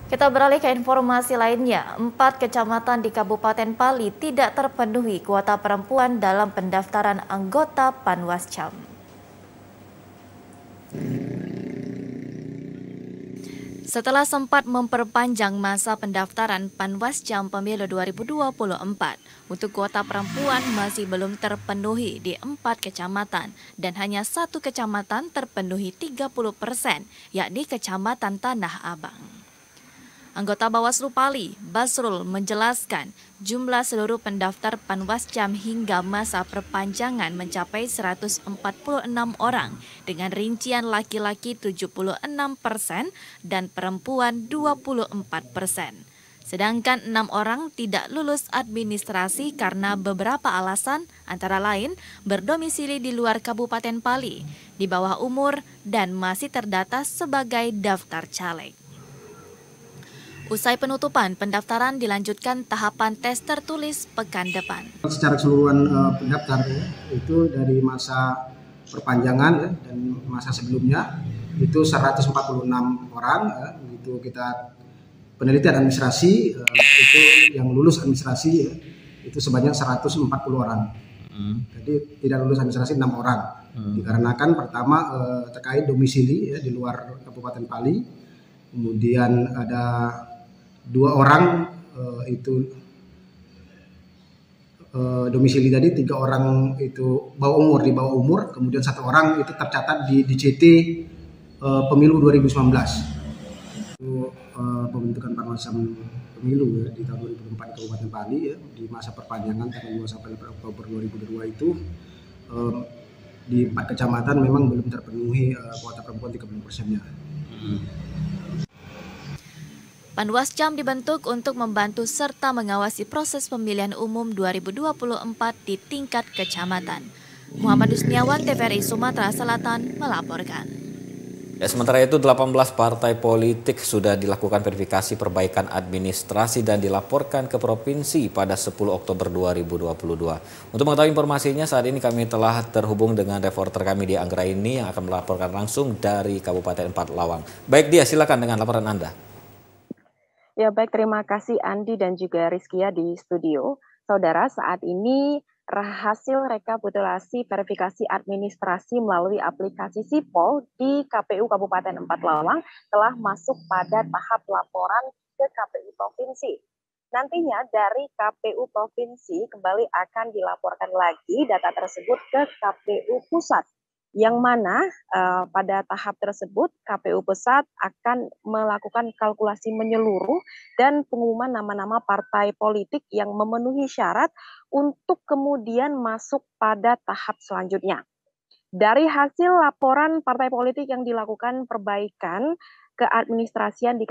Kita beralih ke informasi lainnya. 4 kecamatan di Kabupaten Pali tidak terpenuhi kuota perempuan dalam pendaftaran anggota Panwascam. Setelah sempat memperpanjang masa pendaftaran Panwascam Pemilu 2024, untuk kuota perempuan masih belum terpenuhi di 4 kecamatan dan hanya 1 kecamatan terpenuhi 30%, yakni Kecamatan Tanah Abang. Anggota Bawaslu Pali, Basrul, menjelaskan jumlah seluruh pendaftar Panwascam hingga masa perpanjangan mencapai 146 orang dengan rincian laki-laki 76% dan perempuan 24%. Sedangkan 6 orang tidak lulus administrasi karena beberapa alasan, antara lain berdomisili di luar Kabupaten Pali, di bawah umur, dan masih terdata sebagai daftar caleg. Usai penutupan, pendaftaran dilanjutkan tahapan tes tertulis pekan depan. Secara keseluruhan pendaftar itu dari masa perpanjangan dan masa sebelumnya itu 146 orang, itu kita penelitian administrasi itu yang lulus administrasi itu sebanyak 140 orang. Jadi tidak lulus administrasi 6 orang. Dikarenakan pertama terkait domisili di luar Kabupaten Pali, kemudian ada 2 orang itu domisili tadi, 3 orang itu di bawah umur, kemudian 1 orang itu tercatat di DCT pemilu 2019. Itu pembentukan Panwascam pemilu di tahun 2004 di Kabupaten Pali di masa perpanjangan tanggal 2 sampai 8 Oktober 2022 itu di 4 kecamatan memang belum terpenuhi kuota perempuan 30%-nya. Panwascam dibentuk untuk membantu serta mengawasi proses pemilihan umum 2024 di tingkat kecamatan. Muhammad Dusniawan, TVRI Sumatera Selatan melaporkan. Sementara itu 18 partai politik sudah dilakukan verifikasi perbaikan administrasi dan dilaporkan ke provinsi pada 10 Oktober 2022. Untuk mengetahui informasinya, saat ini kami telah terhubung dengan reporter kami di Anggraini yang akan melaporkan langsung dari Kabupaten Empat Lawang. Baik Dia, silakan dengan laporan Anda. Ya baik, terima kasih Andi dan juga Rizkia di studio. Saudara, saat ini hasil rekapitulasi verifikasi administrasi melalui aplikasi Sipol di KPU Kabupaten Empat Lawang telah masuk pada tahap laporan ke KPU Provinsi. Nantinya dari KPU Provinsi kembali akan dilaporkan lagi data tersebut ke KPU Pusat. Yang mana pada tahap tersebut KPU Pusat akan melakukan kalkulasi menyeluruh dan pengumuman nama-nama partai politik yang memenuhi syarat untuk kemudian masuk pada tahap selanjutnya. Dari hasil laporan partai politik yang dilakukan perbaikan keadministrasian di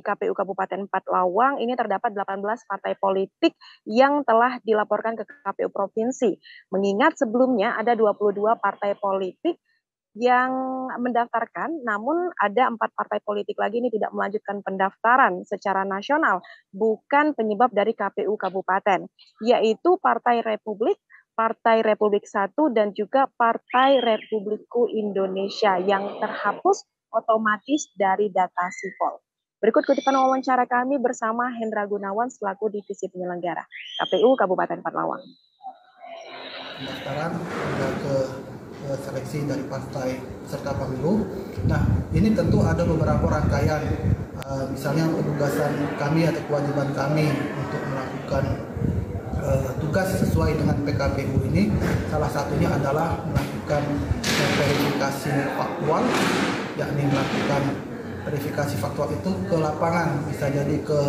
KPU Kabupaten Empat Lawang, ini terdapat 18 partai politik yang telah dilaporkan ke KPU Provinsi. Mengingat sebelumnya ada 22 partai politik yang mendaftarkan, namun ada 4 partai politik lagi ini tidak melanjutkan pendaftaran secara nasional, bukan penyebab dari KPU Kabupaten, yaitu Partai Republik 1 dan juga Partai Republiku Indonesia yang terhapus otomatis dari data Sipol. Berikut kutipan wawancara kami bersama Hendra Gunawan selaku Divisi Penyelenggara KPU Kabupaten Empat Lawang. Pendaftaran ke seleksi dari partai peserta pemilu. Nah, ini tentu ada beberapa rangkaian, misalnya penugasan kami atau kewajiban kami untuk melakukan tugas sesuai dengan PKPU ini. Salah satunya adalah melakukan verifikasi faktual, yakni melakukan verifikasi faktual itu ke lapangan, bisa jadi ke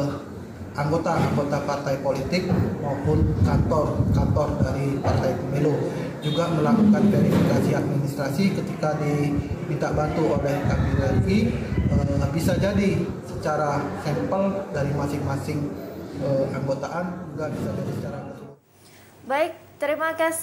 anggota partai politik maupun kantor dari partai pemilu. Juga melakukan verifikasi administrasi ketika diminta bantu oleh KPU RI, bisa jadi secara sampel dari masing-masing anggotaan, juga bisa jadi secara. Baik, terima kasih.